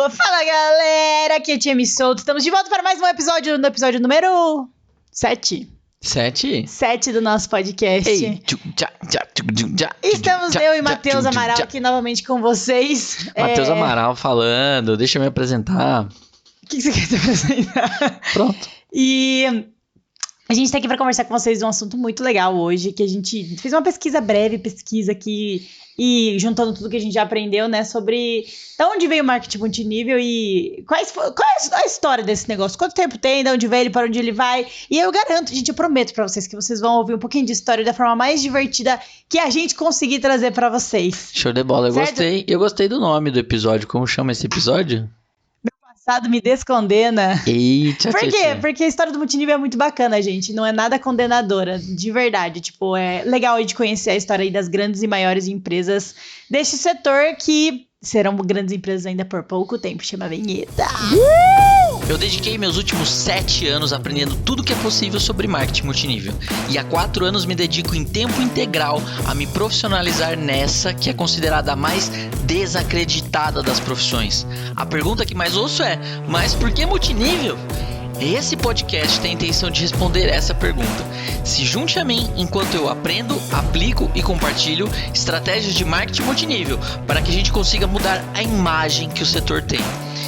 Fala galera, aqui é Tiemi Souto. Estamos de volta para mais um episódio, no episódio número 7. 7 do nosso podcast. Ei, Estamos eu e Matheus Amaral aqui novamente com vocês. Matheus Amaral falando, deixa eu me apresentar. O que você quer se apresentar? Pronto. E a gente tá aqui para conversar com vocês de um assunto muito legal hoje, que a gente fez uma breve pesquisa aqui, e juntando tudo que a gente já aprendeu, né, sobre de onde veio o marketing multinível e qual é a história desse negócio, quanto tempo tem, de onde veio ele, para onde ele vai. E eu garanto, gente, eu prometo pra vocês que vocês vão ouvir um pouquinho de história da forma mais divertida que a gente conseguir trazer pra vocês. Show de bola, eu gostei do nome do episódio. Como chama esse episódio? Me descondena. Eita, por quê? Porque a história do multinível é muito bacana, gente. Não é nada condenadora, de verdade. Tipo, é legal aí de conhecer a história aí das grandes e maiores empresas deste setor que serão grandes empresas ainda por pouco tempo. Chama a vinheta. Eu dediquei meus últimos 7 anos aprendendo tudo que é possível sobre marketing multinível. E há 4 anos me dedico em tempo integral a me profissionalizar nessa que é considerada a mais desacreditada das profissões. A pergunta que mais ouço é, mas por que multinível? Esse podcast tem a intenção de responder essa pergunta. Se junte a mim enquanto eu aprendo, aplico e compartilho estratégias de marketing multinível para que a gente consiga mudar a imagem que o setor tem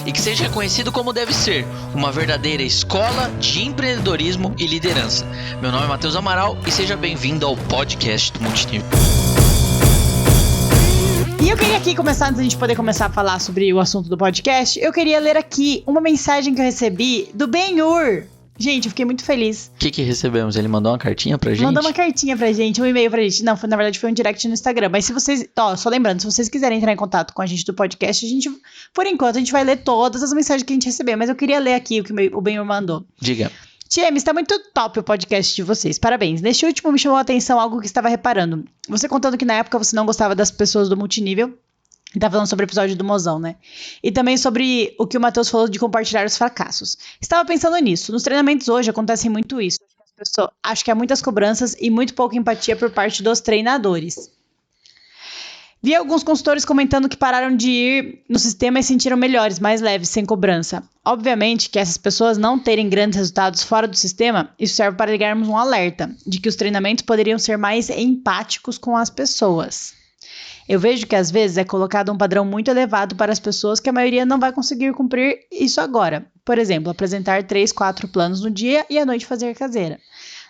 e que seja reconhecido como deve ser, uma verdadeira escola de empreendedorismo e liderança. Meu nome é Matheus Amaral e seja bem-vindo ao podcast do Multinível. E eu queria aqui começar, antes da gente poder começar a falar sobre o assunto do podcast, eu queria ler aqui uma mensagem que eu recebi do Ben-Hur. Gente, eu fiquei muito feliz. O que recebemos? Ele mandou uma cartinha pra gente? Mandou uma cartinha pra gente, um e-mail pra gente. Não, na verdade foi um direct no Instagram. Mas se vocês, só lembrando, se vocês quiserem entrar em contato com a gente do podcast, por enquanto, a gente vai ler todas as mensagens que a gente receber. Mas eu queria ler aqui o que o Ben-Hur mandou. Diga. Tiemi, está muito top o podcast de vocês, parabéns. Neste último me chamou a atenção algo que estava reparando. Você contando que na época você não gostava das pessoas do multinível. Tá falando sobre o episódio do Mozão, né? E também sobre o que o Matheus falou de compartilhar os fracassos. Estava pensando nisso. Nos treinamentos hoje acontece muito isso. Acho que há muitas cobranças e muito pouca empatia por parte dos treinadores. Vi alguns consultores comentando que pararam de ir no sistema e sentiram melhores, mais leves, sem cobrança. Obviamente que essas pessoas não terem grandes resultados fora do sistema, isso serve para ligarmos um alerta de que os treinamentos poderiam ser mais empáticos com as pessoas. Eu vejo que às vezes é colocado um padrão muito elevado para as pessoas que a maioria não vai conseguir cumprir isso agora. Por exemplo, apresentar 3, 4 planos no dia e à noite fazer caseira.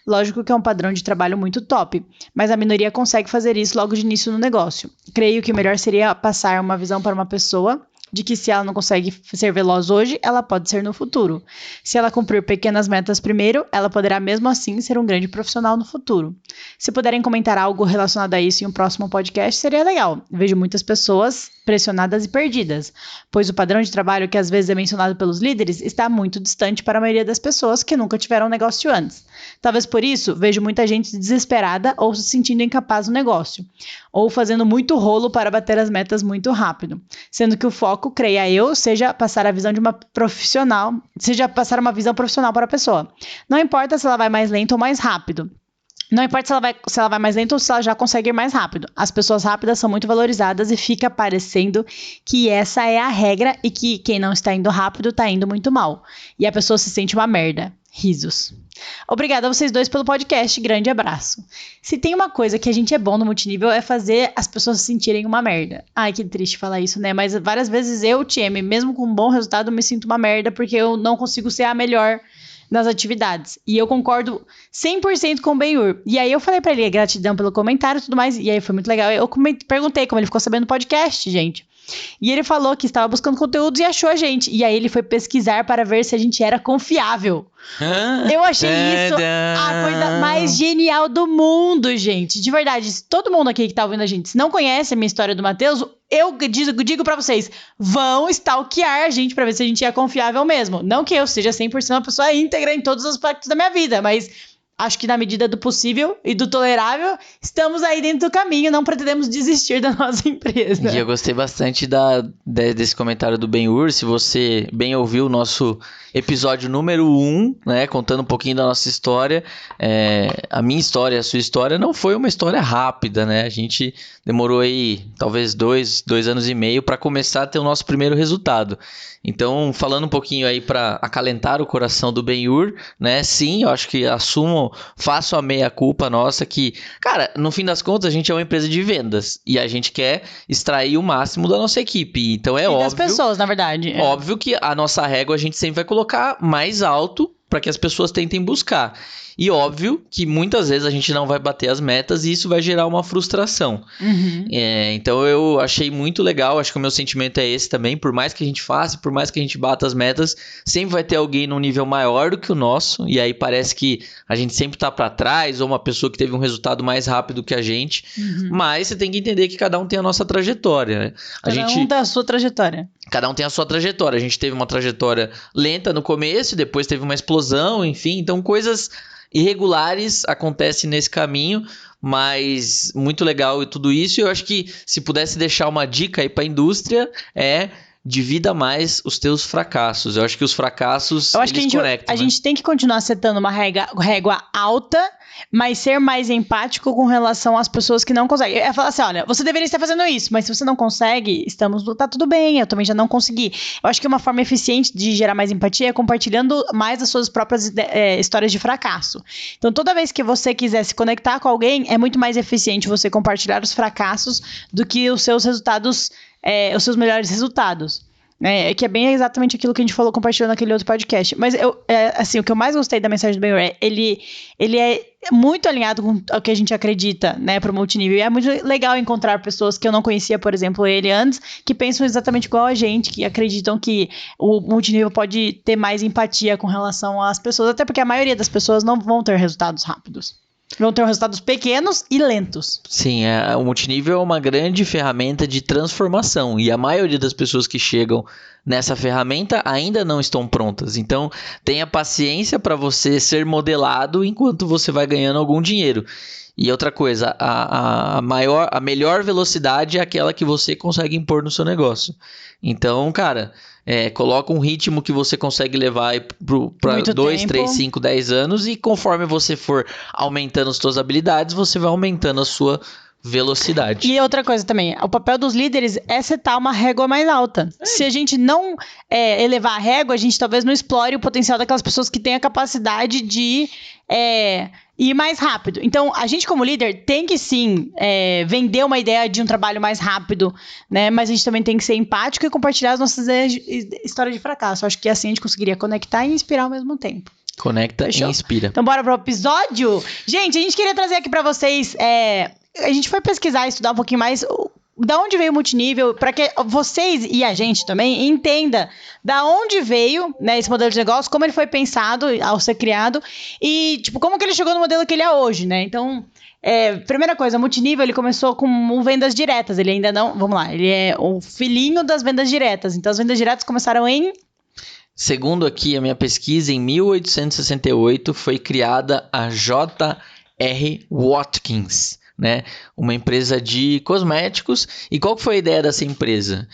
Lógico que é um padrão de trabalho muito top, mas a minoria consegue fazer isso logo de início no negócio. Creio que o melhor seria passar uma visão para uma pessoa de que se ela não consegue ser veloz hoje, ela pode ser no futuro. Se ela cumprir pequenas metas primeiro, ela poderá mesmo assim ser um grande profissional no futuro. Se puderem comentar algo relacionado a isso em um próximo podcast, seria legal. Vejo muitas pessoas pressionadas e perdidas, pois o padrão de trabalho que às vezes é mencionado pelos líderes está muito distante para a maioria das pessoas que nunca tiveram um negócio antes. Talvez por isso, vejo muita gente desesperada ou se sentindo incapaz no negócio, ou fazendo muito rolo para bater as metas muito rápido, sendo que o foco, creia eu, seja passar uma visão profissional para a pessoa. Não importa se ela vai mais lento ou mais rápido. Não importa se ela vai mais lento ou se ela já consegue ir mais rápido. As pessoas rápidas são muito valorizadas e fica parecendo que essa é a regra e que quem não está indo rápido está indo muito mal. E a pessoa se sente uma merda. Risos. Obrigada a vocês dois pelo podcast. Grande abraço. Se tem uma coisa que a gente é bom no multinível é fazer as pessoas se sentirem uma merda. Ai, que triste falar isso, né? Mas várias vezes eu, Tiemi, mesmo com um bom resultado, me sinto uma merda porque eu não consigo ser a melhor nas atividades. E eu concordo 100% com o Ben-Hur. E aí eu falei pra ele, gratidão pelo comentário e tudo mais. E aí foi muito legal. Eu perguntei como ele ficou sabendo do podcast, gente. E ele falou que estava buscando conteúdos e achou a gente. E aí ele foi pesquisar para ver se a gente era confiável. Eu achei isso a coisa mais genial do mundo, gente. De verdade, todo mundo aqui que tá ouvindo a gente, se não conhece a minha história do Matheus, eu digo pra vocês, vão stalkear a gente pra ver se a gente é confiável mesmo. Não que eu seja 100% uma pessoa íntegra em todos os aspectos da minha vida, mas acho que na medida do possível e do tolerável, estamos aí dentro do caminho, não pretendemos desistir da nossa empresa. E eu gostei bastante desse comentário do Ben-Hur. Se você bem ouviu o nosso episódio número 1, né, contando um pouquinho da nossa história, a minha história, a sua história, não foi uma história rápida, né? A gente demorou aí talvez 2 anos e meio para começar a ter o nosso primeiro resultado. Então, falando um pouquinho aí para acalentar o coração do Ben-Hur, né? Sim, eu acho que faço a meia-culpa nossa que, cara, no fim das contas, a gente é uma empresa de vendas e a gente quer extrair o máximo da nossa equipe. Então é óbvio. Das pessoas, na verdade. Óbvio que a nossa régua a gente sempre vai colocar mais alto para que as pessoas tentem buscar. E óbvio que muitas vezes a gente não vai bater as metas e isso vai gerar uma frustração. Uhum. Então eu achei muito legal, acho que o meu sentimento é esse também. Por mais que a gente faça, por mais que a gente bata as metas, sempre vai ter alguém num nível maior do que o nosso. E aí parece que a gente sempre tá para trás, ou uma pessoa que teve um resultado mais rápido que a gente. Uhum. Mas você tem que entender que cada um tem a nossa trajetória, né? Cada um tem a sua trajetória. Cada um tem a sua trajetória. A gente teve uma trajetória lenta no começo, depois teve uma explosão, enfim. Então coisas irregulares acontecem nesse caminho, mas muito legal e tudo isso. Eu acho que se pudesse deixar uma dica aí para a indústria divida mais os teus fracassos. Eu acho que os fracassos, eu acho eles que conectam. A gente tem que continuar setando uma régua alta, mas ser mais empático com relação às pessoas que não conseguem. É falar assim, olha, você deveria estar fazendo isso, mas se você não consegue, tá tudo bem, eu também já não consegui. Eu acho que uma forma eficiente de gerar mais empatia é compartilhando mais as suas próprias histórias de fracasso. Então, toda vez que você quiser se conectar com alguém, é muito mais eficiente você compartilhar os fracassos do que os seus resultados, os seus melhores resultados. Que é bem exatamente aquilo que a gente falou, compartilhando naquele outro podcast. Mas assim, o que eu mais gostei da mensagem do Ben-Hur ele é muito alinhado com o que a gente acredita, né, pro multinível. E é muito legal encontrar pessoas que eu não conhecia, por exemplo, ele antes, que pensam exatamente igual a gente, que acreditam que o multinível pode ter mais empatia com relação às pessoas, até porque a maioria das pessoas não vão ter resultados rápidos. Vão ter resultados pequenos e lentos. Sim, o multinível é uma grande ferramenta de transformação e a maioria das pessoas que chegam nessa ferramenta ainda não estão prontas. Então, tenha paciência para você ser modelado enquanto você vai ganhando algum dinheiro. E outra coisa, a melhor velocidade é aquela que você consegue impor no seu negócio. Então, cara, coloca um ritmo que você consegue levar para 2, 3, 5, 10 anos e conforme você for aumentando as suas habilidades, você vai aumentando a sua velocidade. E outra coisa também, o papel dos líderes é setar uma régua mais alta. Se a gente não elevar a régua, a gente talvez não explore o potencial daquelas pessoas que têm a capacidade de ir mais rápido. Então, a gente como líder tem que sim vender uma ideia de um trabalho mais rápido, né? Mas a gente também tem que ser empático e compartilhar as nossas histórias de fracasso. Eu acho que assim a gente conseguiria conectar e inspirar ao mesmo tempo. Conecta e inspira. Então, bora pro episódio? Gente, a gente queria trazer aqui pra vocês... a gente foi pesquisar e estudar um pouquinho mais da onde veio o multinível, para que vocês e a gente também entenda da onde veio, né, esse modelo de negócio, como ele foi pensado ao ser criado e tipo como que ele chegou no modelo que ele é hoje, né? Então, primeira coisa, o multinível ele começou com vendas diretas, ele ainda não, vamos lá, ele é o filhinho das vendas diretas. Então as vendas diretas começaram em... Segundo aqui a minha pesquisa, em 1868 foi criada a J.R. Watkins, né? Uma empresa de cosméticos. E qual que foi a ideia dessa empresa?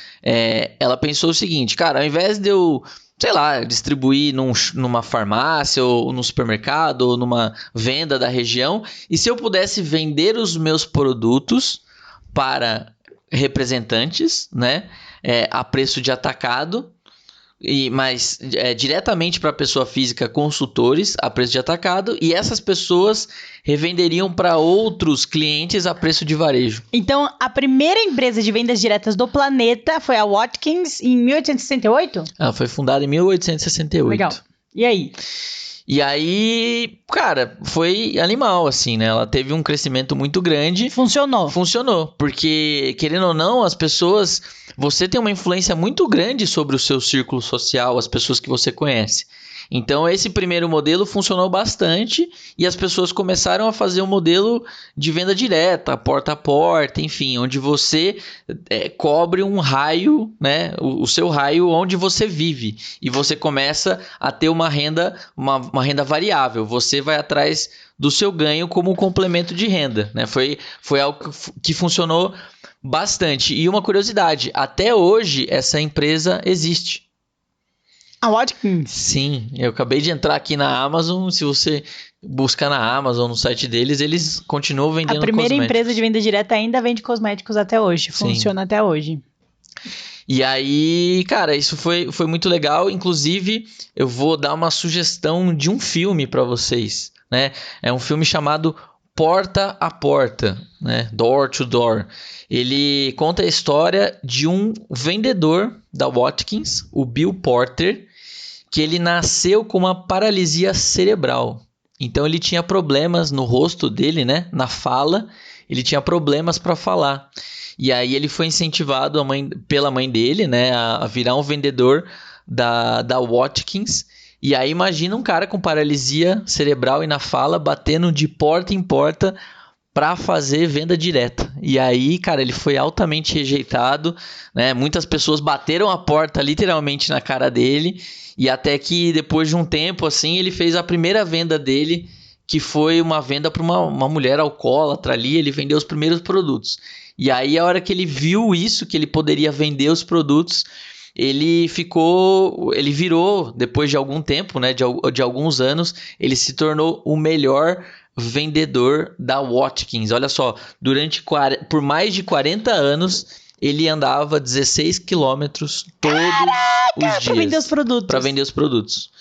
Ela pensou o seguinte, cara, ao invés de eu, sei lá, distribuir numa farmácia ou num supermercado ou numa venda da região, e se eu pudesse vender os meus produtos para representantes, né, a preço de atacado, mas diretamente para a pessoa física, consultores a preço de atacado, e essas pessoas revenderiam para outros clientes a preço de varejo. Então, a primeira empresa de vendas diretas do planeta foi a Watkins em 1868? Ela foi fundada em 1868. Legal. E aí? E aí, cara, foi animal, assim, né? Ela teve um crescimento muito grande. Funcionou. Funcionou, porque, querendo ou não, as pessoas... Você tem uma influência muito grande sobre o seu círculo social, as pessoas que você conhece. Então, esse primeiro modelo funcionou bastante e as pessoas começaram a fazer um modelo de venda direta, porta a porta, enfim, onde você cobre um raio, né, o seu raio onde você vive. E você começa a ter uma renda variável. Você vai atrás do seu ganho como complemento de renda, né? Foi algo que funcionou bastante. E uma curiosidade, até hoje essa empresa existe. A Watkins? Sim, eu acabei de entrar aqui na Amazon, se você buscar na Amazon, no site deles, eles continuam vendendo A primeira cosméticos. empresa de venda direta ainda vende cosméticos até hoje, Sim. funciona até hoje. E aí, cara, isso foi muito legal. Inclusive, eu vou dar uma sugestão de um filme para vocês, né? É um filme chamado Porta a Porta, né? Door to Door. Ele conta a história de um vendedor da Watkins, o Bill Porter, que ele nasceu com uma paralisia cerebral. Então ele tinha problemas no rosto dele, né? Na fala, ele tinha problemas para falar. E aí ele foi incentivado pela mãe dele, né, a virar um vendedor da Watkins. E aí imagina um cara com paralisia cerebral e na fala batendo de porta em porta para fazer venda direta. E aí, cara, ele foi altamente rejeitado, né? Muitas pessoas bateram a porta literalmente na cara dele. E até que depois de um tempo, assim, ele fez a primeira venda dele, que foi uma venda para uma mulher alcoólatra ali. Ele vendeu os primeiros produtos. E aí, a hora que ele viu isso, que ele poderia vender os produtos, ele virou, depois de algum tempo, né, de alguns anos, ele se tornou o melhor vendedor da Watkins. Olha só, por mais de 40 anos, ele andava 16 quilômetros todos os dias. Para vender os produtos. Para vender os produtos.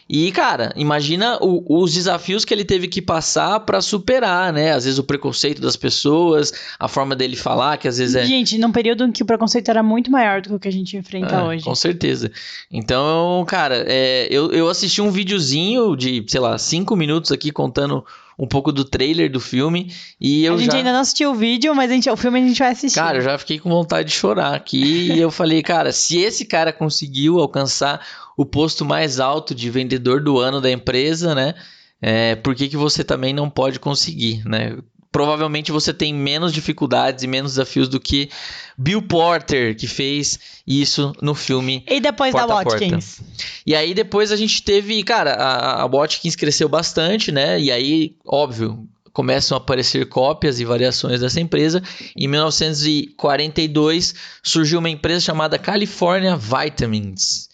E, cara, imagina os desafios que ele teve que passar para superar, né? Às vezes o preconceito das pessoas, a forma dele falar, que às vezes é... Gente, num período em que o preconceito era muito maior do que o que a gente enfrenta hoje. Com certeza. Então, cara, eu assisti um videozinho de, sei lá, 5 minutos aqui contando um pouco do trailer do filme e a gente ainda não assistiu o vídeo, mas o filme a gente vai assistir. Cara, eu já fiquei com vontade de chorar aqui e eu falei, cara, se esse cara conseguiu alcançar o posto mais alto de vendedor do ano da empresa, né? Por que você também não pode conseguir, né? Provavelmente você tem menos dificuldades e menos desafios do que Bill Porter, que fez isso no filme. E depois Porta da a Porta. Watkins? E aí depois a gente teve, cara, a Watkins cresceu bastante, né? E aí, óbvio, começam a aparecer cópias e variações dessa empresa. Em 1942 surgiu uma empresa chamada California Vitamins.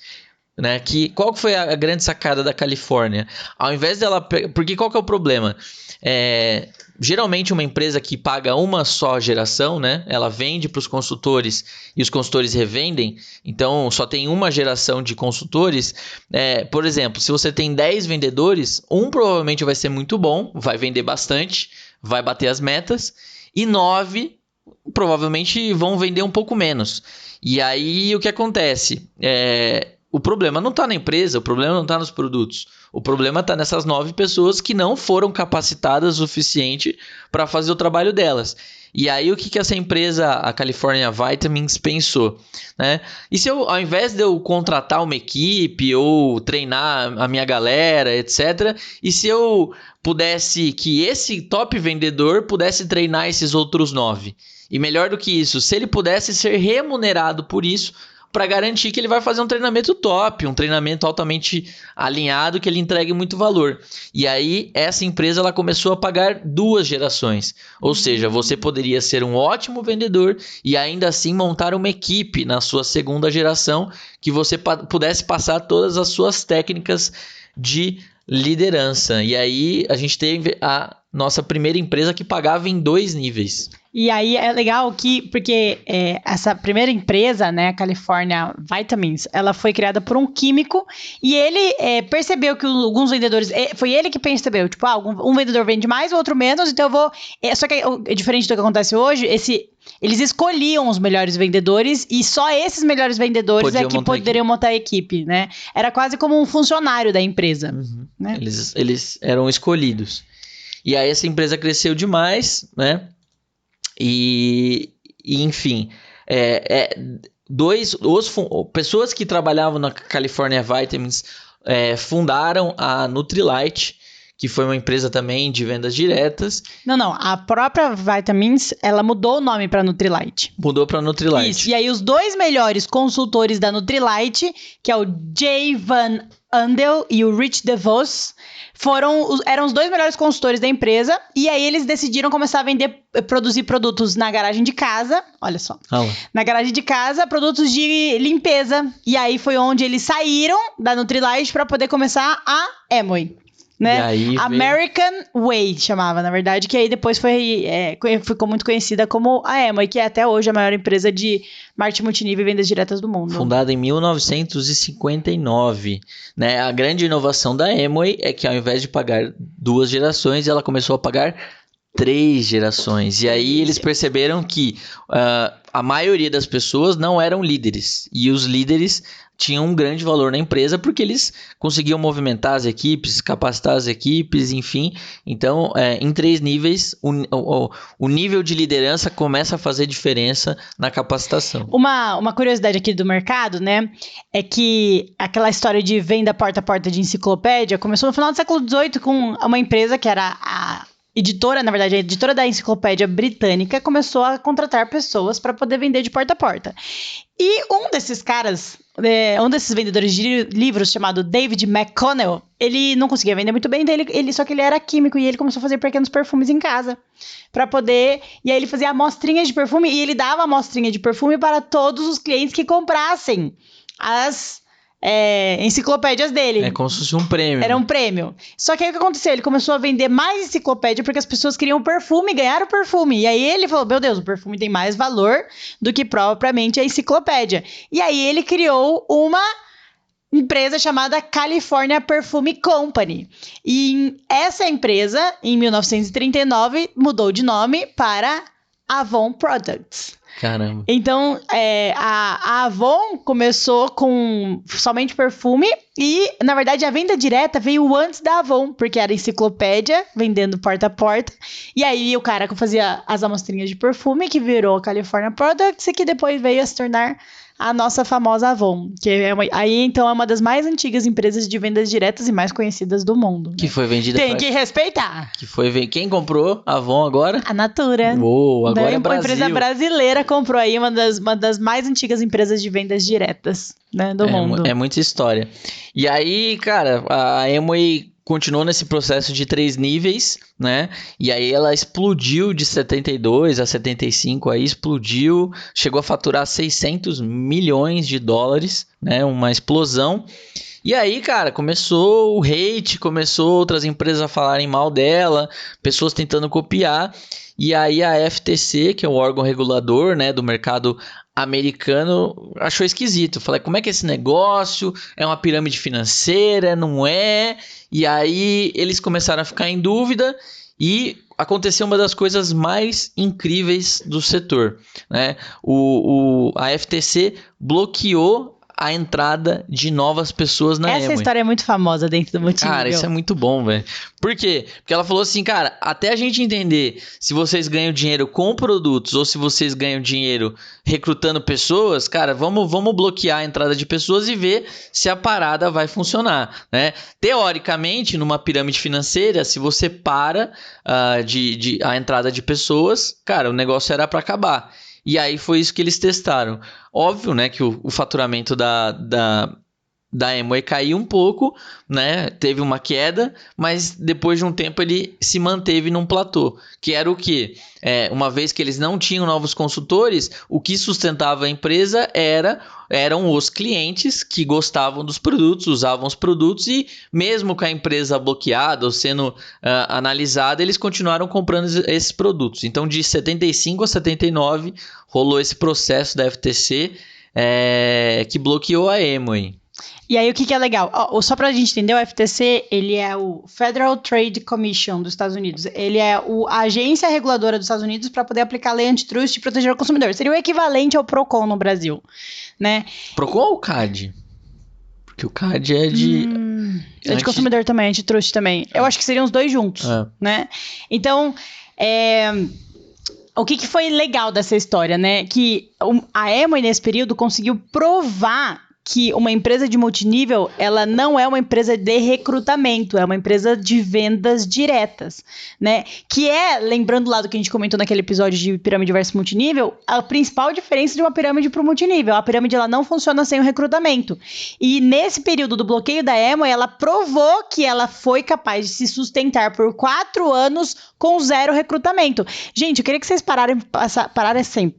Né? Qual que foi a grande sacada da Califórnia? Ao invés dela... Porque qual que é o problema? Geralmente uma empresa que paga uma só geração, né? Ela vende para os consultores e os consultores revendem. Então só tem uma geração de consultores. Por exemplo, se você tem 10 vendedores, um provavelmente vai ser muito bom, vai vender bastante, vai bater as metas. E 9 provavelmente vão vender um pouco menos. E aí o que acontece? O problema não está na empresa, o problema não está nos produtos. O problema está nessas 9 pessoas que não foram capacitadas o suficiente para fazer o trabalho delas. E aí o que essa empresa, a California Vitamins, pensou? Né? E se ao invés de eu contratar uma equipe ou treinar a minha galera, etc., e se eu pudesse, que esse top vendedor pudesse treinar esses outros 9? E melhor do que isso, se ele pudesse ser remunerado por isso, para garantir que ele vai fazer um treinamento top, um treinamento altamente alinhado, que ele entregue muito valor. E aí, essa empresa ela começou a pagar 2 gerações. Ou seja, você poderia ser um ótimo vendedor e ainda assim montar uma equipe na sua segunda geração que você pudesse passar todas as suas técnicas de liderança. E aí, a gente teve a nossa primeira empresa que pagava em 2 níveis. E aí é legal porque essa primeira empresa, né, a California Vitamins, ela foi criada por um químico e ele percebeu que alguns vendedores, foi ele que percebeu, tipo, um vendedor vende mais, o outro menos, então eu vou... só que é diferente do que acontece hoje, eles escolhiam os melhores vendedores e só esses melhores vendedores poderiam montar a equipe, né? Era quase como um funcionário da empresa. Uhum. Né? Eles eram escolhidos. E aí essa empresa cresceu demais, né? E enfim, pessoas que trabalhavam na California Vitamins fundaram a Nutrilite, que foi uma empresa também de vendas diretas. Não, a própria Vitamins, ela mudou o nome para Nutrilite. Mudou para Nutrilite. Isso, e aí os 2 melhores consultores da Nutrilite, que é o Jay Van Andel e o Rich DeVos eram os 2 melhores consultores da empresa, e aí eles decidiram começar a produzir produtos na garagem de casa, olha só, na garagem de casa, produtos de limpeza, e aí foi onde eles saíram da Nutrilite para poder começar a Amway. Né? American Way chamava, na verdade, que aí depois ficou muito conhecida como a Amway, que é até hoje a maior empresa de marketing multinível e vendas diretas do mundo. Fundada em 1959, né? A grande inovação da Amway é que ao invés de pagar 2 gerações, ela começou a pagar 3 gerações. E aí eles perceberam que a maioria das pessoas não eram líderes, e os líderes tinham um grande valor na empresa porque eles conseguiam movimentar as equipes, capacitar as equipes, enfim. Então, em 3 níveis, o nível de liderança começa a fazer diferença na capacitação. Uma curiosidade aqui do mercado, né, é que aquela história de venda porta a porta de enciclopédia começou no final do século XVIII com uma empresa que era a editora, na verdade, a editora da enciclopédia britânica começou a contratar pessoas para poder vender de porta a porta. E um desses caras, um desses vendedores de livros, chamado David McConnell, ele não conseguia vender muito bem, só que ele era químico e ele começou a fazer pequenos perfumes em casa para poder... E aí ele fazia amostrinhas de perfume e ele dava amostrinha de perfume para todos os clientes que comprassem as... enciclopédias dele. É como se fosse um prêmio. Era um prêmio. Só que aí o que aconteceu? Ele começou a vender mais enciclopédia porque as pessoas queriam perfume, ganharam perfume. E aí ele falou, meu Deus, o perfume tem mais valor do que propriamente a enciclopédia. E aí ele criou uma empresa chamada California Perfume Company. E essa empresa, em 1939, mudou de nome para Avon Products. Caramba. Então, a Avon começou com somente perfume e, na verdade, a venda direta veio antes da Avon, porque era enciclopédia, vendendo porta a porta. E aí o cara fazia as amostrinhas de perfume, que virou a California Products e que depois veio a se tornar a nossa famosa Avon, que aí então é uma das mais antigas empresas de vendas diretas e mais conhecidas do mundo. Que foi vendida... Tem que respeitar. Quem comprou a Avon agora? A Natura. Uou, agora é Brasil. Uma empresa brasileira comprou aí uma das mais antigas empresas de vendas diretas, né, do mundo. É muita história. E aí, cara, a Amway continuou nesse processo de 3 níveis, né? E aí ela explodiu de 72 a 75, aí explodiu, chegou a faturar 600 milhões de dólares, né? Uma explosão. E aí, cara, começou o hate, começou outras empresas a falarem mal dela, pessoas tentando copiar. E aí a FTC, que é o órgão regulador, né, do mercado americano, achou esquisito. Falei, como é que é esse negócio? É uma pirâmide financeira? Não é? E aí eles começaram a ficar em dúvida e aconteceu uma das coisas mais incríveis do setor, né? A FTC bloqueou a entrada de novas pessoas na Amway. Essa história é muito famosa dentro do multinível. Cara, isso é muito bom, velho. Por quê? Porque ela falou assim, cara, até a gente entender se vocês ganham dinheiro com produtos ou se vocês ganham dinheiro recrutando pessoas, cara, vamos bloquear a entrada de pessoas e ver se a parada vai funcionar, né? Teoricamente, numa pirâmide financeira, se você para a entrada de pessoas, cara, o negócio era para acabar. E aí foi isso que eles testaram. Óbvio, né, que o faturamento da Amway caiu um pouco, né? Teve uma queda, mas depois de um tempo ele se manteve num platô. Que era o quê? Uma vez que eles não tinham novos consultores, o que sustentava a empresa eram os clientes que gostavam dos produtos, usavam os produtos e mesmo com a empresa bloqueada ou sendo analisada, eles continuaram comprando esses produtos. Então, de 75 a 79, rolou esse processo da FTC que bloqueou a Amway. E aí, o que é legal? Só pra gente entender, o FTC, ele é o Federal Trade Commission dos Estados Unidos. Ele é a agência reguladora dos Estados Unidos para poder aplicar a lei antitrust e proteger o consumidor. Seria o equivalente ao PROCON no Brasil, né? PROCON ou CAD? Porque o CAD é de... É de consumidor também, antitrust também. Eu acho que seriam os dois juntos, né? Então, o que foi legal dessa história, né? Que a Amway, nesse período, conseguiu provar que uma empresa de multinível, ela não é uma empresa de recrutamento, é uma empresa de vendas diretas, né? Que é, lembrando lá do que a gente comentou naquele episódio de pirâmide versus multinível, a principal diferença de uma pirâmide para o multinível. A pirâmide, ela não funciona sem o recrutamento. E nesse período do bloqueio da Amway, ela provou que ela foi capaz de se sustentar por 4 anos com 0 recrutamento. Gente, eu queria que vocês parassem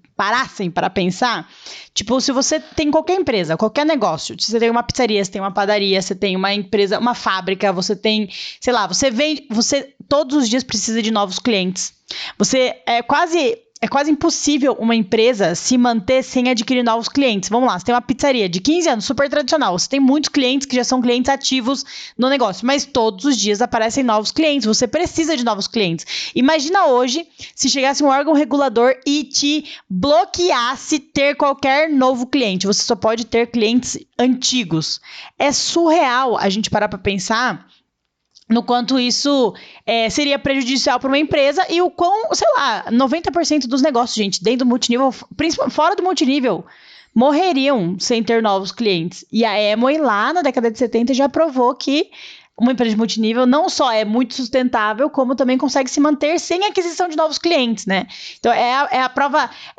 para pensar, tipo, se você tem qualquer empresa, qualquer negócio, se você tem uma pizzaria, você tem uma padaria, você tem uma empresa, uma fábrica, você tem, sei lá, você vende, você todos os dias precisa de novos clientes. É quase impossível uma empresa se manter sem adquirir novos clientes. Vamos lá, você tem uma pizzaria de 15 anos, super tradicional. Você tem muitos clientes que já são clientes ativos no negócio, mas todos os dias aparecem novos clientes. Você precisa de novos clientes. Imagina hoje se chegasse um órgão regulador e te bloqueasse ter qualquer novo cliente. Você só pode ter clientes antigos. É surreal a gente parar para pensar no quanto isso seria prejudicial para uma empresa e o quão, sei lá, 90% dos negócios, gente, dentro do multinível, principalmente fora do multinível, morreriam sem ter novos clientes. E a Amway lá na década de 70 já provou que uma empresa de multinível não só é muito sustentável, como também consegue se manter sem aquisição de novos clientes, né? Então,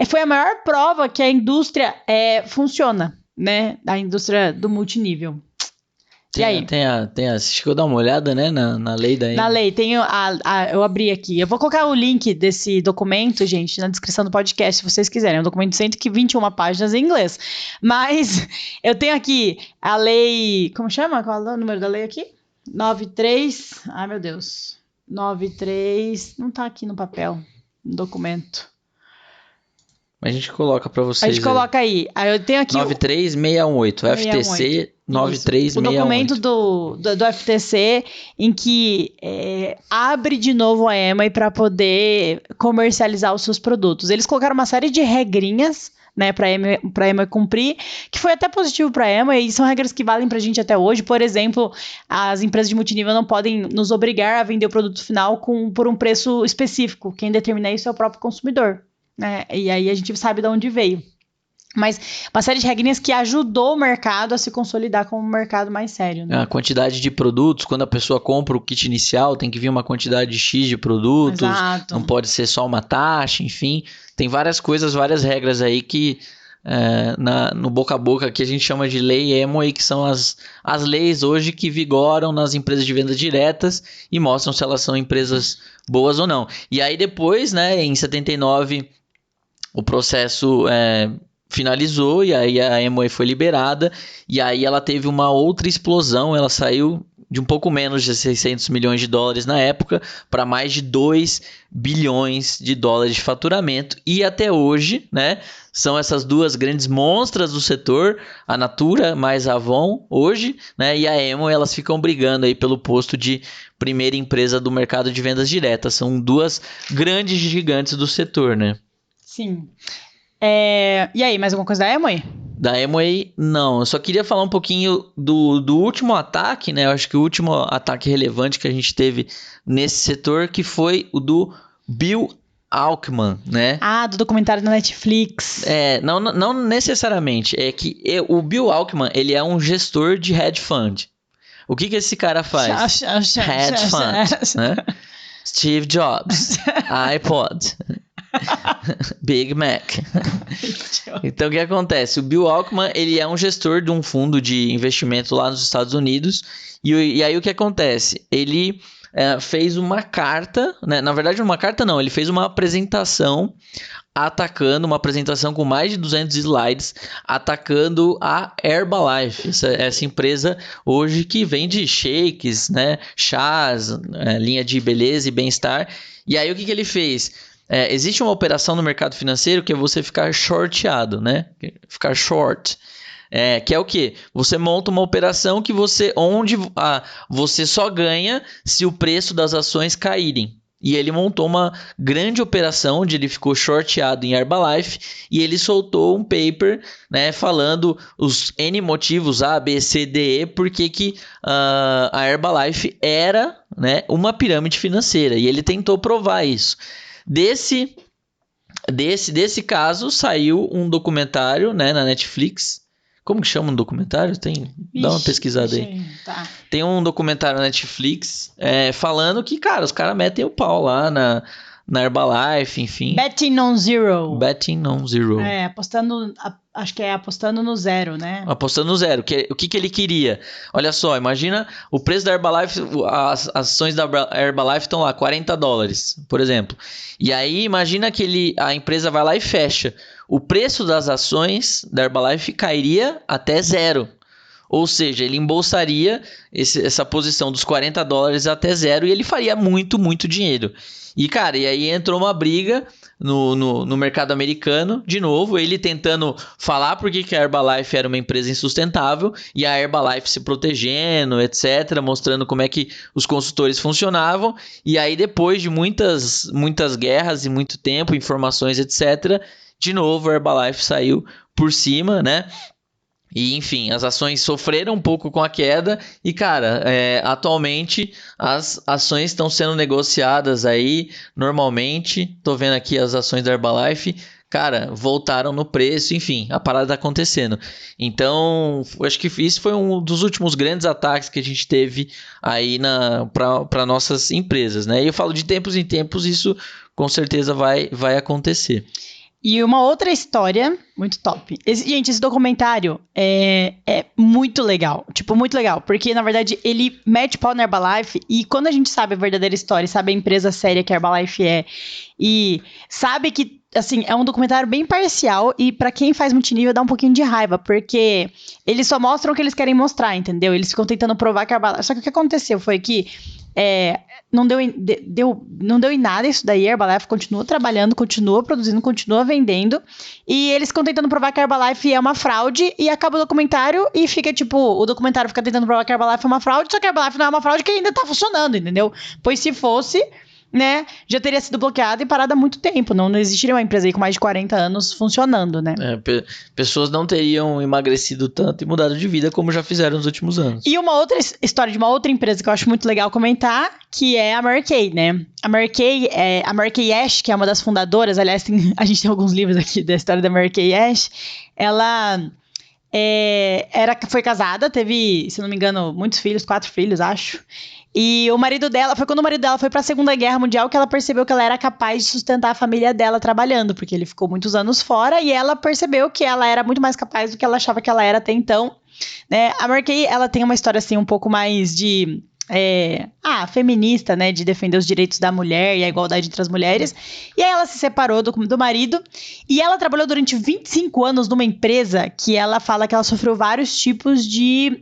foi a maior prova que a indústria funciona, né? A indústria do multinível. E aí? Você chegou a dar uma olhada, né, na lei da... Na lei, eu abri aqui. Eu vou colocar o link desse documento, gente, na descrição do podcast, se vocês quiserem. É um documento de 121 páginas em inglês. Mas eu tenho aqui a lei... Como chama? Qual é o número da lei aqui? 93... Ai, meu Deus. 93... Não tá aqui no papel, no documento. A gente coloca para vocês. A gente coloca aí. Eu tenho aqui 93618, FTC 93618. O documento do FTC em que abre de novo a Amway para poder comercializar os seus produtos. Eles colocaram uma série de regrinhas, né, para a Amway cumprir, que foi até positivo para a Amway, e são regras que valem para a gente até hoje. Por exemplo, as empresas de multinível não podem nos obrigar a vender o produto final por um preço específico. Quem determina isso é o próprio consumidor. E aí a gente sabe de onde veio. Mas uma série de regrinhas que ajudou o mercado a se consolidar como um mercado mais sério, né? A quantidade de produtos, quando a pessoa compra o kit inicial, tem que vir uma quantidade X de produtos. Exato. Não pode ser só uma taxa, enfim. Tem várias coisas, várias regras aí que no boca a boca que a gente chama de lei Amway, que são as leis hoje que vigoram nas empresas de vendas diretas e mostram se elas são empresas boas ou não. E aí depois, né, em 79... o processo finalizou e aí a Amway foi liberada e aí ela teve uma outra explosão, ela saiu de um pouco menos de 600 milhões de dólares na época para mais de 2 bilhões de dólares de faturamento e até hoje, né, são essas duas grandes monstras do setor, a Natura mais a Avon hoje, né, e a Amway, elas ficam brigando aí pelo posto de primeira empresa do mercado de vendas diretas, são duas grandes gigantes do setor, né. Sim. E aí, mais alguma coisa da Amway? Da Amway, não. Eu só queria falar um pouquinho do último ataque, né? Eu acho que o último ataque relevante que a gente teve nesse setor, que foi o do Bill Ackman, né? Do documentário da Netflix. Não necessariamente. É que o Bill Ackman, ele é um gestor de hedge fund. O que esse cara faz? Hedge fund, né? Steve Jobs, iPod... Big Mac. Então o que acontece? O Bill Ackman, ele é um gestor de um fundo de investimento lá nos Estados Unidos e aí o que acontece? Ele fez uma carta, né? Na verdade uma carta não, ele fez uma apresentação atacando, uma apresentação com mais de 200 slides, atacando a Herbalife, essa empresa hoje que vende shakes, né? Chás, linha de beleza e bem-estar. E aí o que ele fez? Existe uma operação no mercado financeiro que é você ficar shorteado, né? Ficar short. Que é o quê? Você monta uma operação onde você só ganha se o preço das ações caírem. E ele montou uma grande operação onde ele ficou shorteado em Herbalife e ele soltou um paper, né, falando os N motivos A, B, C, D, E, porque que a Herbalife era, né, uma pirâmide financeira. E ele tentou provar isso. Desse caso saiu um documentário, né, na Netflix Como que chama um documentário? Dá uma pesquisada aí. Tá. Tem um documentário na Netflix falando que, cara, os caras metem o pau lá na Herbalife, enfim. Betting on zero. Betting on zero. Acho que é apostando no zero, né? Apostando no zero. O que ele queria? Olha só, imagina o preço da Herbalife, as ações da Herbalife estão lá, $40, por exemplo. E aí, imagina que a empresa vai lá e fecha. O preço das ações da Herbalife cairia até zero. Ou seja, ele embolsaria essa posição dos $40 até zero e ele faria muito, muito dinheiro. E, cara, aí entrou uma briga no mercado americano, de novo, ele tentando falar porque que a Herbalife era uma empresa insustentável e a Herbalife se protegendo, etc., mostrando como é que os consultores funcionavam. E aí, depois de muitas guerras e muito tempo, informações, etc., de novo a Herbalife saiu por cima, né? E, enfim, as ações sofreram um pouco com a queda e, cara, atualmente as ações estão sendo negociadas aí normalmente. Tô vendo aqui as ações da Herbalife, cara, voltaram no preço, enfim, a parada tá acontecendo. Então, acho que isso foi um dos últimos grandes ataques que a gente teve aí para nossas empresas, né? E eu falo de tempos em tempos, isso com certeza vai acontecer. E uma outra história muito top. Gente, esse documentário é muito legal. Tipo, muito legal. Porque, na verdade, ele mete pau na Herbalife. E quando a gente sabe a verdadeira história, sabe a empresa séria que a Herbalife é, e sabe que, assim, é um documentário bem parcial. E pra quem faz multinível, dá um pouquinho de raiva. Porque eles só mostram o que eles querem mostrar, entendeu? Eles ficam tentando provar que a Herbalife... Só que o que aconteceu foi que... não deu em nada isso daí. A Herbalife continua trabalhando, continua produzindo, continua vendendo. E eles ficam tentando provar que a Herbalife é uma fraude. E acaba o documentário e fica tipo... O documentário fica tentando provar que a Herbalife é uma fraude. Só que a Herbalife não é uma fraude que ainda tá funcionando, entendeu? Pois se fosse... né, já teria sido bloqueada e parada há muito tempo. Não existiria uma empresa aí com mais de 40 anos funcionando, né? Pessoas não teriam emagrecido tanto e mudado de vida como já fizeram nos últimos anos. E uma outra história de uma outra empresa que eu acho muito legal comentar, que é a Mary Kay, né? A Mary Kay Ash, que é uma das fundadoras, aliás, a gente tem alguns livros aqui da história da Mary Kay Ash, ela... foi casada, teve, se não me engano, muitos filhos, 4 filhos, acho. E o marido dela, foi quando o marido dela foi pra Segunda Guerra Mundial que ela percebeu que ela era capaz de sustentar a família dela trabalhando, porque ele ficou muitos anos fora e ela percebeu que ela era muito mais capaz do que ela achava que ela era até então, né? A Mary Kay, ela tem uma história assim um pouco mais de... feminista, né, de defender os direitos da mulher e a igualdade entre as mulheres. E aí ela se separou do marido e ela trabalhou durante 25 anos numa empresa que ela fala que ela sofreu vários tipos de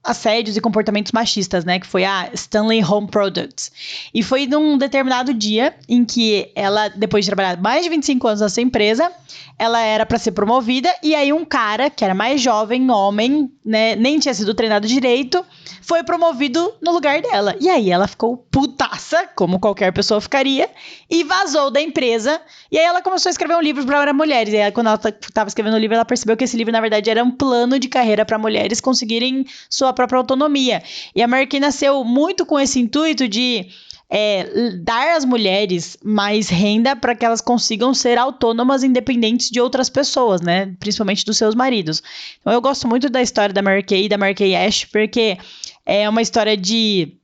assédios e comportamentos machistas, né, que foi a Stanley Home Products. E foi num determinado dia em que ela, depois de trabalhar mais de 25 anos nessa empresa, ela era para ser promovida e aí um cara, que era mais jovem, homem, né, nem tinha sido treinado direito, foi promovido no lugar dela. E aí ela ficou putaça, como qualquer pessoa ficaria, e vazou da empresa. E aí ela começou a escrever um livro para mulheres. E aí, quando ela estava escrevendo o livro, ela percebeu que esse livro, na verdade, era um plano de carreira para mulheres conseguirem sua própria autonomia. E a Mary Kay nasceu muito com esse intuito de dar às mulheres mais renda para que elas consigam ser autônomas, independentes de outras pessoas, né? Principalmente dos seus maridos. Então eu gosto muito da história da Mary Kay e da Mary Kay Ash, porque é uma história de...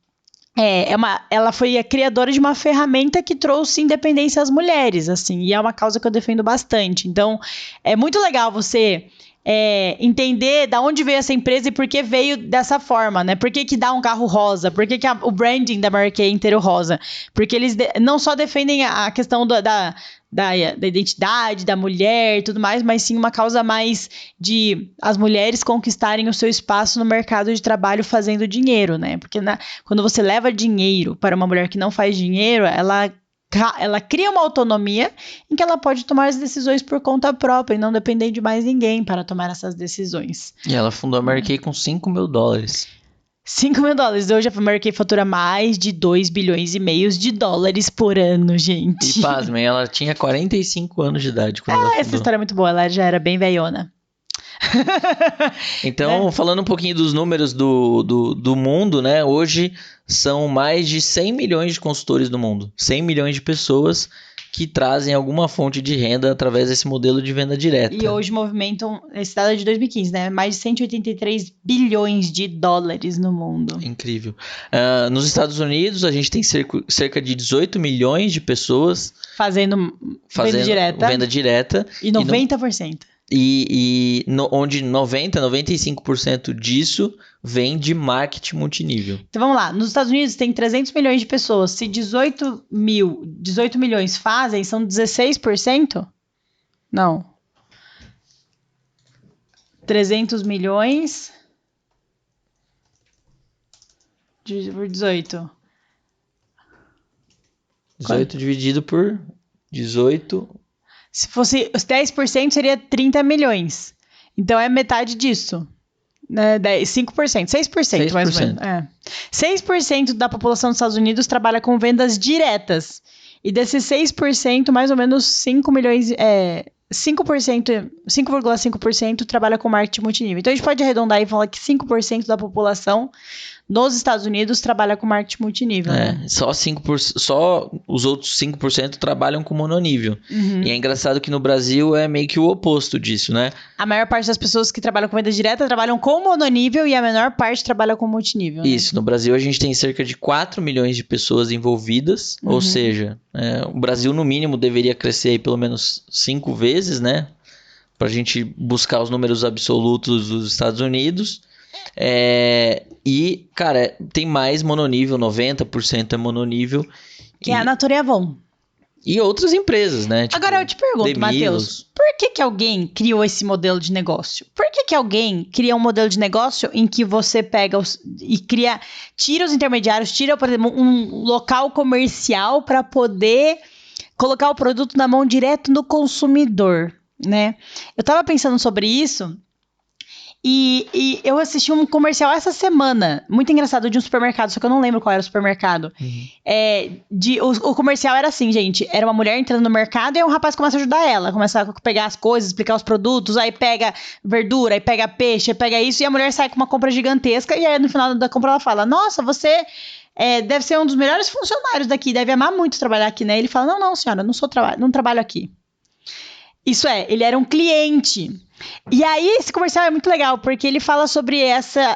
ela foi a criadora de uma ferramenta que trouxe independência às mulheres, assim, e é uma causa que eu defendo bastante. Então, é muito legal você... entender da onde veio essa empresa e por que veio dessa forma, né? Por que dá um carro rosa? Por que o branding da Mary Kay é inteiro rosa? Porque eles não só defendem a questão da identidade da mulher e tudo mais, mas sim uma causa mais de as mulheres conquistarem o seu espaço no mercado de trabalho fazendo dinheiro, né? Porque quando você leva dinheiro para uma mulher que não faz dinheiro, ela cria uma autonomia em que ela pode tomar as decisões por conta própria e não depender de mais ninguém para tomar essas decisões. E ela fundou a Mary Kay com $5 mil. $5 mil. Hoje a Mary Kay fatura mais de 2,5 bilhões de dólares por ano, gente. E pasmem, ela tinha 45 anos de idade quando ela fundou. Essa história é muito boa, ela já era bem velhona. Então, falando um pouquinho dos números do mundo, né? Hoje são mais de 100 milhões de consultores no mundo. 100 milhões de pessoas que trazem alguma fonte de renda através desse modelo de venda direta. E hoje movimentam, esse dado é de 2015, né? Mais de 183 bilhões de dólares no mundo. Incrível. Nos Estados Unidos, a gente tem cerca de 18 milhões de pessoas fazendo venda direta. E 90%. Onde 95% disso vem de marketing multinível. Então vamos lá, nos Estados Unidos tem 300 milhões de pessoas, se 18 milhões fazem, são 16%? Não. 300 milhões por 18. 18 dividido por 18... Se fosse os 10%, seria 30 milhões. Então, é metade disso. Né? 5%, 6% mais ou menos. 6% da população dos Estados Unidos trabalha com vendas diretas. E desses 6%, mais ou menos 5 milhões... 5,5% trabalha com marketing multinível. Então, a gente pode arredondar e falar que 5% da população nos Estados Unidos trabalha com marketing multinível. Né? Só os outros 5% trabalham com mononível. Uhum. E é engraçado que no Brasil é meio que o oposto disso, né? A maior parte das pessoas que trabalham com venda direta trabalham com mononível e a menor parte trabalha com multinível. Né? Isso, no Brasil a gente tem cerca de 4 milhões de pessoas envolvidas, ou seja, o Brasil no mínimo deveria crescer aí pelo menos 5 vezes, né? Pra gente buscar os números absolutos dos Estados Unidos. E, cara, tem mais mononível, 90% é mononível. Que é a Natura e Avon. E outras empresas, né? Tipo, agora eu te pergunto, Matheus, por que alguém criou esse modelo de negócio? Por que alguém cria um modelo de negócio em que você pega e tira os intermediários, tira, por exemplo, um local comercial para poder colocar o produto na mão direto do consumidor, né? Eu tava pensando sobre isso. E eu assisti um comercial essa semana, muito engraçado, de um supermercado, só que eu não lembro qual era o supermercado. O comercial era assim, gente, era uma mulher entrando no mercado e um rapaz começa a ajudar ela, começa a pegar as coisas, explicar os produtos, aí pega verdura, aí pega peixe, aí pega isso, e a mulher sai com uma compra gigantesca, e aí no final da compra ela fala, nossa, você deve ser um dos melhores funcionários daqui, deve amar muito trabalhar aqui, né? Ele fala, não, senhora, não trabalho aqui. Isso ele era um cliente. E aí, esse comercial é muito legal, porque ele fala sobre essa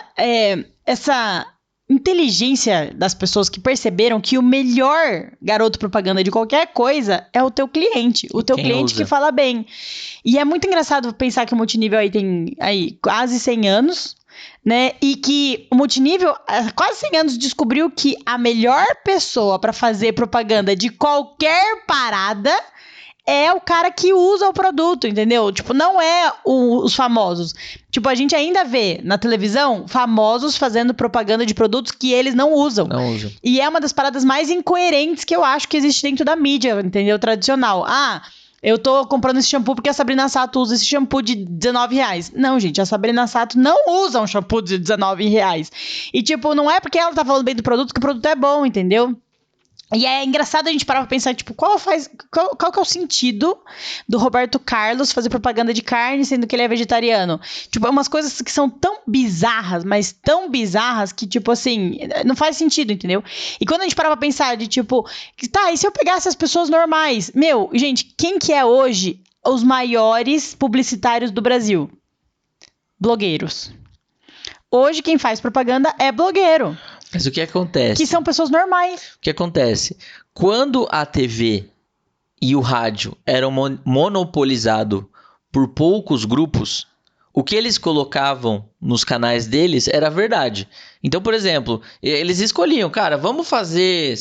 inteligência das pessoas que perceberam que o melhor garoto propaganda de qualquer coisa é o teu cliente. O teu cliente que fala bem. E é muito engraçado pensar que o multinível aí tem quase 100 anos, né? E que o multinível, há quase 100 anos, descobriu que a melhor pessoa para fazer propaganda de qualquer parada é o cara que usa o produto, entendeu? Tipo, não é os famosos. Tipo, a gente ainda vê na televisão famosos fazendo propaganda de produtos que eles não usam. Não usam. E é uma das paradas mais incoerentes que eu acho que existe dentro da mídia, entendeu? Tradicional. Eu tô comprando esse shampoo porque a Sabrina Sato usa esse shampoo de R$19. Não, gente, a Sabrina Sato não usa um shampoo de R$19. E, tipo, não é porque ela tá falando bem do produto que o produto é bom, entendeu? E é engraçado a gente parar pra pensar, tipo, qual que é o sentido do Roberto Carlos fazer propaganda de carne, sendo que ele é vegetariano? Tipo, é umas coisas que são tão bizarras, mas tão bizarras que, tipo, assim, não faz sentido, entendeu? E quando a gente para pra pensar de, tipo, e se eu pegasse as pessoas normais? Meu, gente, quem que é hoje os maiores publicitários do Brasil? Blogueiros. Hoje quem faz propaganda é blogueiro. Mas o que acontece? Que são pessoas normais. O que acontece? Quando a TV e o rádio eram monopolizados por poucos grupos, o que eles colocavam nos canais deles era verdade. Então, por exemplo, eles escolhiam, cara, vamos fazer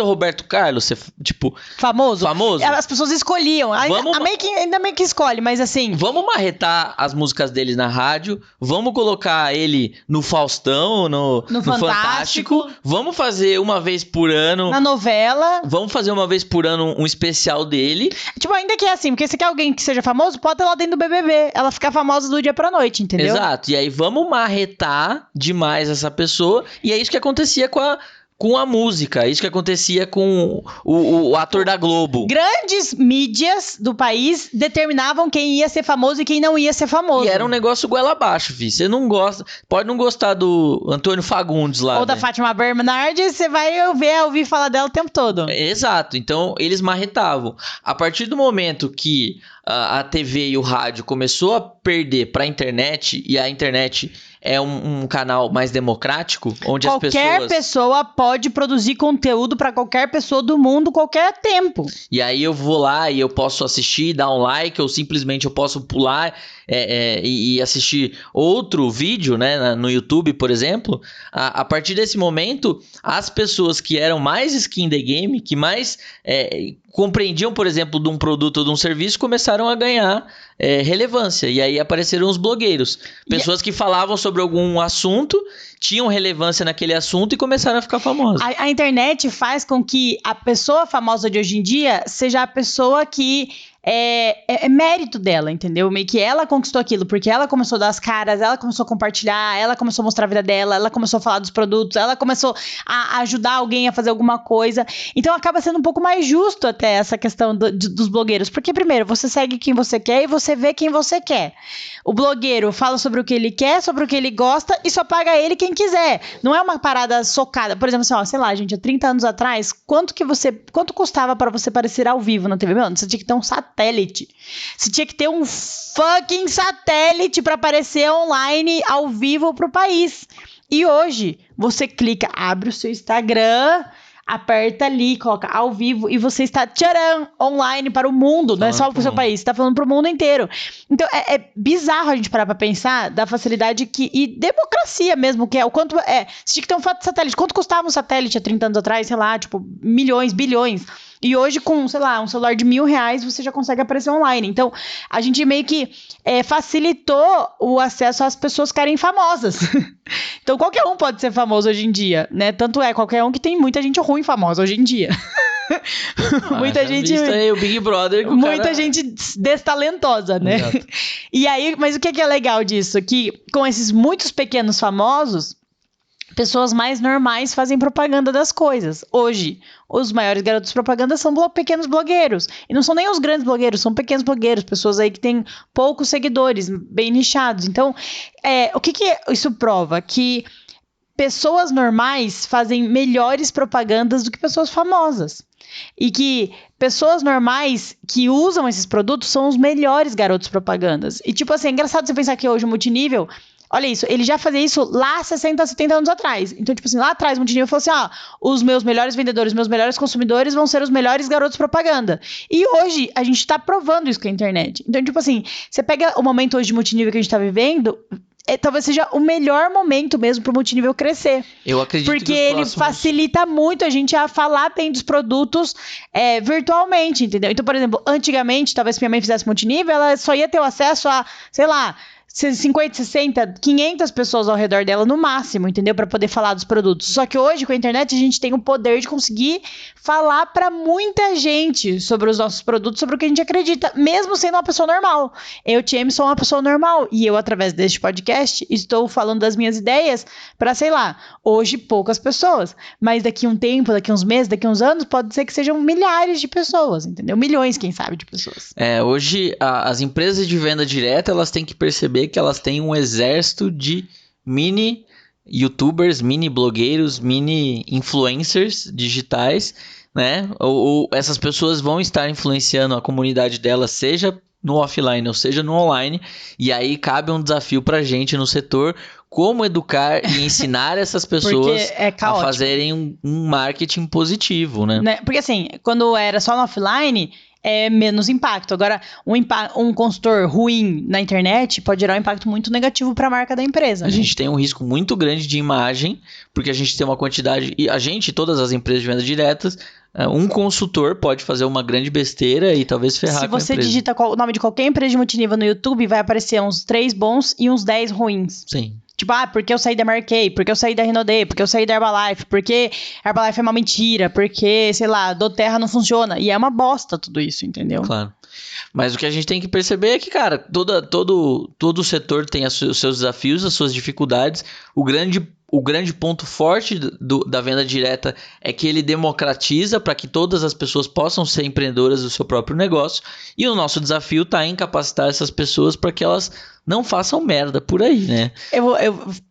o Roberto Carlos, tipo... Famoso? As pessoas escolhiam. Ainda meio que escolhe, mas assim... Vamos marretar as músicas dele na rádio, vamos colocar ele no Faustão, no Fantástico. Vamos fazer uma vez por ano... Na novela. Vamos fazer uma vez por ano um especial dele. Tipo, ainda que é assim, porque se quer alguém que seja famoso, bota ela dentro do BBB. Ela fica famosa do dia pra noite, entendeu? Exato. E aí vamos marretar demais essa pessoa. E é isso que acontecia com com a música. Isso que acontecia com o ator da Globo. Grandes mídias do país determinavam quem ia ser famoso e quem não ia ser famoso. E era um negócio goela abaixo, filho. Você não gosta... Pode não gostar do Antônio Fagundes lá. Ou da Fátima Bernardes, você vai ouvir falar dela o tempo todo. Exato. Então, eles marretavam. A partir do momento que a TV e o rádio começou a perder para a internet, e a internet é um canal mais democrático, onde qualquer pessoa pode produzir conteúdo para qualquer pessoa do mundo, qualquer tempo. E aí eu vou lá e eu posso assistir, dar um like, ou simplesmente eu posso pular e assistir outro vídeo, né, no YouTube, por exemplo. A partir desse momento, as pessoas que eram mais skin the game, que mais compreendiam, por exemplo, de um produto ou de um serviço, começaram a ganhar relevância. E aí apareceram os blogueiros. Pessoas que falavam sobre algum assunto, tinham relevância naquele assunto e começaram a ficar famosas. A internet faz com que a pessoa famosa de hoje em dia seja a pessoa que é mérito dela, entendeu? Meio que ela conquistou aquilo, porque ela começou a dar as caras, ela começou a compartilhar, ela começou a mostrar a vida dela, ela começou a falar dos produtos, ela começou a ajudar alguém a fazer alguma coisa. Então acaba sendo um pouco mais justo até essa questão dos blogueiros, porque primeiro, você segue quem você quer e você vê quem você quer. O blogueiro fala sobre o que ele quer, sobre o que ele gosta e só paga ele quem quiser. Não é uma parada socada. Por exemplo, assim, ó, sei lá, gente, há 30 anos atrás, quanto custava para você aparecer ao vivo na TV? Mano, você tinha que ter um satélite. Você tinha que ter um fucking satélite para aparecer online ao vivo pro país. E hoje, você clica, abre o seu Instagram, aperta ali, coloca ao vivo e você está, tcharam, online para o mundo, não é só para o seu país, você está falando para o mundo inteiro. Então, é bizarro a gente parar para pensar da facilidade e democracia mesmo, que é o quanto, você tinha que ter um satélite, quanto custava um satélite há 30 anos atrás, sei lá, tipo, milhões, bilhões. E hoje, com, sei lá, um celular de R$1.000, você já consegue aparecer online. Então, a gente meio que facilitou o acesso às pessoas ficarem famosas. Então, qualquer um pode ser famoso hoje em dia, né? Tanto qualquer um que tem muita gente ruim famosa hoje em dia. Muita gente... Aí, o Big Brother... Muita gente destalentosa, né? Exato. E aí, mas o que é legal disso? Que com esses muitos pequenos famosos... Pessoas mais normais fazem propaganda das coisas. Hoje, os maiores garotos propaganda são pequenos blogueiros. E não são nem os grandes blogueiros, são pequenos blogueiros. Pessoas aí que têm poucos seguidores, bem nichados. Então, o que isso prova? Que pessoas normais fazem melhores propagandas do que pessoas famosas. E que pessoas normais que usam esses produtos são os melhores garotos propagandas. E tipo assim, é engraçado você pensar que hoje o multinível... Olha isso, ele já fazia isso lá 60, 70 anos atrás. Então, tipo assim, lá atrás o multinível falou assim, os meus melhores vendedores, meus melhores consumidores vão ser os melhores garotos propaganda. E hoje, a gente tá provando isso com a internet. Então, tipo assim, você pega o momento hoje de multinível que a gente tá vivendo... talvez seja o melhor momento mesmo pro multinível crescer. Eu acredito porque ele facilita muito a gente a falar bem dos produtos virtualmente, entendeu? Então, por exemplo, antigamente, talvez se minha mãe fizesse multinível, ela só ia ter o acesso a, sei lá... 50, 60, 500 pessoas ao redor dela no máximo, entendeu? Para poder falar dos produtos. Só que hoje, com a internet, a gente tem o poder de conseguir falar para muita gente sobre os nossos produtos, sobre o que a gente acredita, mesmo sendo uma pessoa normal. Eu, TM, sou uma pessoa normal e eu, através deste podcast, estou falando das minhas ideias para, sei lá, hoje poucas pessoas, mas daqui um tempo, daqui uns meses, daqui uns anos, pode ser que sejam milhares de pessoas, entendeu? Milhões, quem sabe, de pessoas. Hoje, as empresas de venda direta, elas têm que perceber que elas têm um exército de mini youtubers, mini blogueiros, mini influencers digitais, né? Ou essas pessoas vão estar influenciando a comunidade delas, seja no offline ou seja no online, e aí cabe um desafio pra gente no setor, como educar e ensinar essas pessoas a fazerem um marketing positivo, né? Porque assim, quando era só no offline... é menos impacto. Agora, um consultor ruim na internet pode gerar um impacto muito negativo para a marca da empresa. A gente tem um risco muito grande de imagem, porque a gente tem uma quantidade... E todas as empresas de venda diretas, um consultor pode fazer uma grande besteira e talvez ferrar com a empresa. Se você digita o nome de qualquer empresa de multinível no YouTube, vai aparecer uns 3 bons e uns 10 ruins. Sim. Tipo, porque eu saí da Marquei, porque eu saí da Renaudet, porque eu saí da Herbalife, porque Herbalife é uma mentira, porque, sei lá, doTERRA não funciona. E é uma bosta tudo isso, entendeu? Claro. Mas o que a gente tem que perceber é que, cara, todo setor tem os seus desafios, as suas dificuldades. o grande ponto forte da venda direta é que ele democratiza para que todas as pessoas possam ser empreendedoras do seu próprio negócio. E o nosso desafio está em capacitar essas pessoas para que elas não façam merda por aí, né?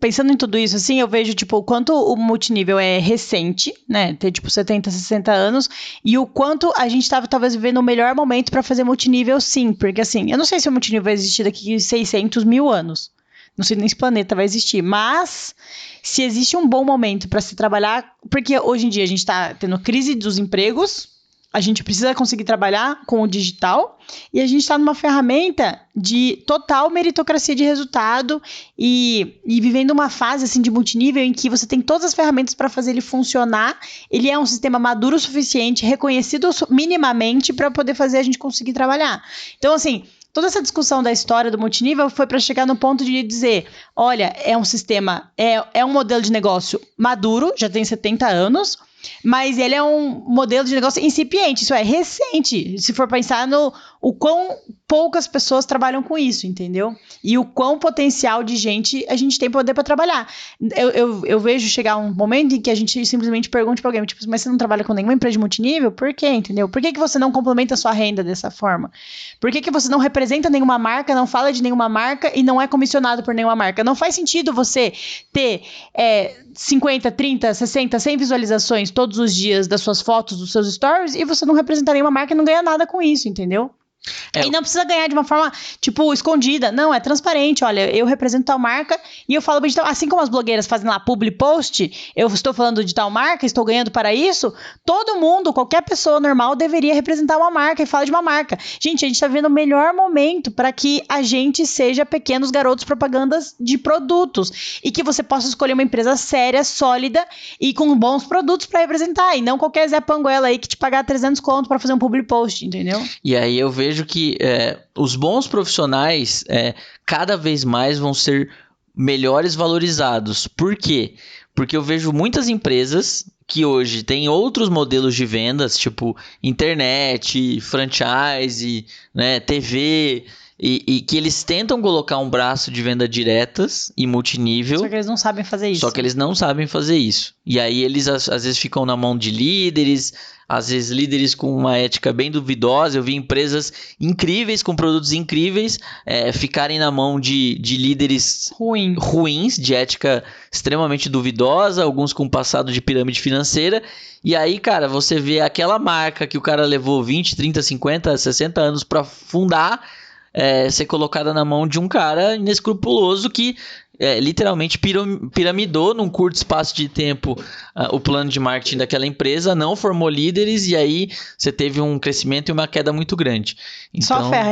Pensando em tudo isso, assim, eu vejo, tipo, o quanto o multinível é recente, né? Ter, tipo, 70, 60 anos. E o quanto a gente estava, talvez, vivendo o melhor momento para fazer multinível, sim. Porque, assim, eu não sei se o multinível vai existir daqui a 600 mil anos. Não sei nem se o planeta vai existir. Mas, se existe um bom momento para se trabalhar... Porque hoje em dia a gente está tendo crise dos empregos. A gente precisa conseguir trabalhar com o digital. E a gente está numa ferramenta de total meritocracia de resultado. E vivendo uma fase assim, de multinível em que você tem todas as ferramentas para fazer ele funcionar. Ele é um sistema maduro o suficiente, reconhecido minimamente para poder fazer a gente conseguir trabalhar. Então, assim... Toda essa discussão da história do multinível foi para chegar no ponto de dizer, olha, é um sistema, é um modelo de negócio maduro, já tem 70 anos, mas ele é um modelo de negócio incipiente, isso é recente, se for pensar no o quão poucas pessoas trabalham com isso, entendeu? E o quão potencial de gente a gente tem poder para trabalhar. Eu vejo chegar um momento em que a gente simplesmente pergunte para alguém, tipo, mas você não trabalha com nenhuma empresa de multinível? Por quê, entendeu? Por que você não complementa a sua renda dessa forma? Por que você não representa nenhuma marca, não fala de nenhuma marca e não é comissionado por nenhuma marca? Não faz sentido você ter 50, 30, 60, 100 visualizações todos os dias das suas fotos, dos seus stories e você não representar nenhuma marca e não ganha nada com isso, entendeu? E não precisa ganhar de uma forma, tipo, escondida. Não, é transparente. Olha, eu represento tal marca e eu falo bem de tal... Assim como as blogueiras fazem lá publi post, eu estou falando de tal marca, estou ganhando para isso. Todo mundo, qualquer pessoa normal deveria representar uma marca e falar de uma marca. Gente, a gente está vivendo o melhor momento para que a gente seja pequenos garotos propagandas de produtos e que você possa escolher uma empresa séria, sólida e com bons produtos para representar. E não qualquer Zé Panguela aí que te pagar 300 conto para fazer um publi post, entendeu? E aí eu vejo que os bons profissionais cada vez mais vão ser melhores valorizados. Por quê? Porque eu vejo muitas empresas que hoje têm outros modelos de vendas, tipo internet, franchise, né, TV... E que eles tentam colocar um braço de venda diretas e multinível. Só que eles não sabem fazer isso. E aí eles às vezes ficam na mão de líderes, às vezes líderes com uma ética bem duvidosa. Eu vi empresas incríveis, com produtos incríveis, ficarem na mão de líderes ruins, de ética extremamente duvidosa, alguns com passado de pirâmide financeira. E aí, cara, você vê aquela marca que o cara levou 20, 30, 50, 60 anos para fundar, ser colocada na mão de um cara inescrupuloso que literalmente piramidou num curto espaço de tempo o plano de marketing daquela empresa, não formou líderes e aí você teve um crescimento e uma queda muito grande. Então, só ferra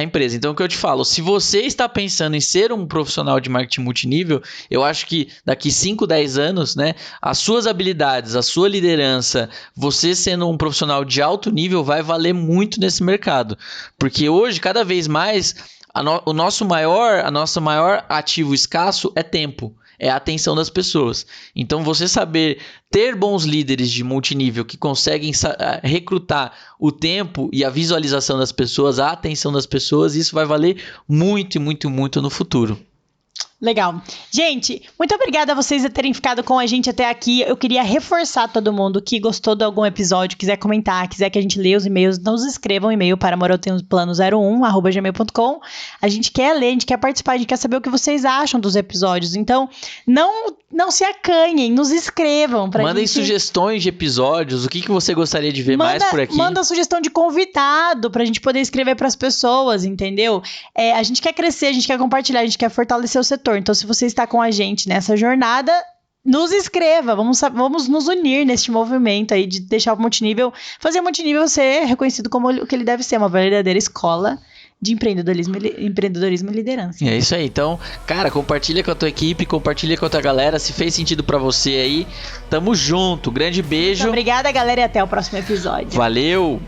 a empresa. Então o que eu te falo, se você está pensando em ser um profissional de marketing multinível, eu acho que daqui 5, 10 anos, né, as suas habilidades, a sua liderança, você sendo um profissional de alto nível vai valer muito nesse mercado. Porque hoje, cada vez mais... O nosso maior ativo escasso é tempo, é a atenção das pessoas. Então, você saber ter bons líderes de multinível que conseguem recrutar o tempo e a visualização das pessoas, a atenção das pessoas, isso vai valer muito e muito, muito no futuro. Legal. Gente, muito obrigada a vocês por terem ficado com a gente até aqui. Eu queria reforçar todo mundo que gostou de algum episódio, quiser comentar, quiser que a gente leia os e-mails, nos escrevam um e-mail para moreutemplano01@gmail.com. A gente quer ler, a gente quer participar, a gente quer saber o que vocês acham dos episódios. Então, não se acanhem, nos escrevam. Mandem sugestões de episódios, o que você gostaria de ver mais por aqui. Manda sugestão de convidado pra gente poder escrever pras pessoas, entendeu? A gente quer crescer, a gente quer compartilhar, a gente quer fortalecer o setor. Então, se você está com a gente nessa jornada, nos escreva, vamos nos unir neste movimento aí de deixar o multinível, fazer o multinível ser reconhecido como o que ele deve ser, uma verdadeira escola de empreendedorismo e liderança. É isso aí. Então, cara, compartilha com a tua equipe, compartilha com a tua galera, se fez sentido pra você aí. Tamo junto, grande beijo. Muito obrigada, galera, e até o próximo episódio. Valeu!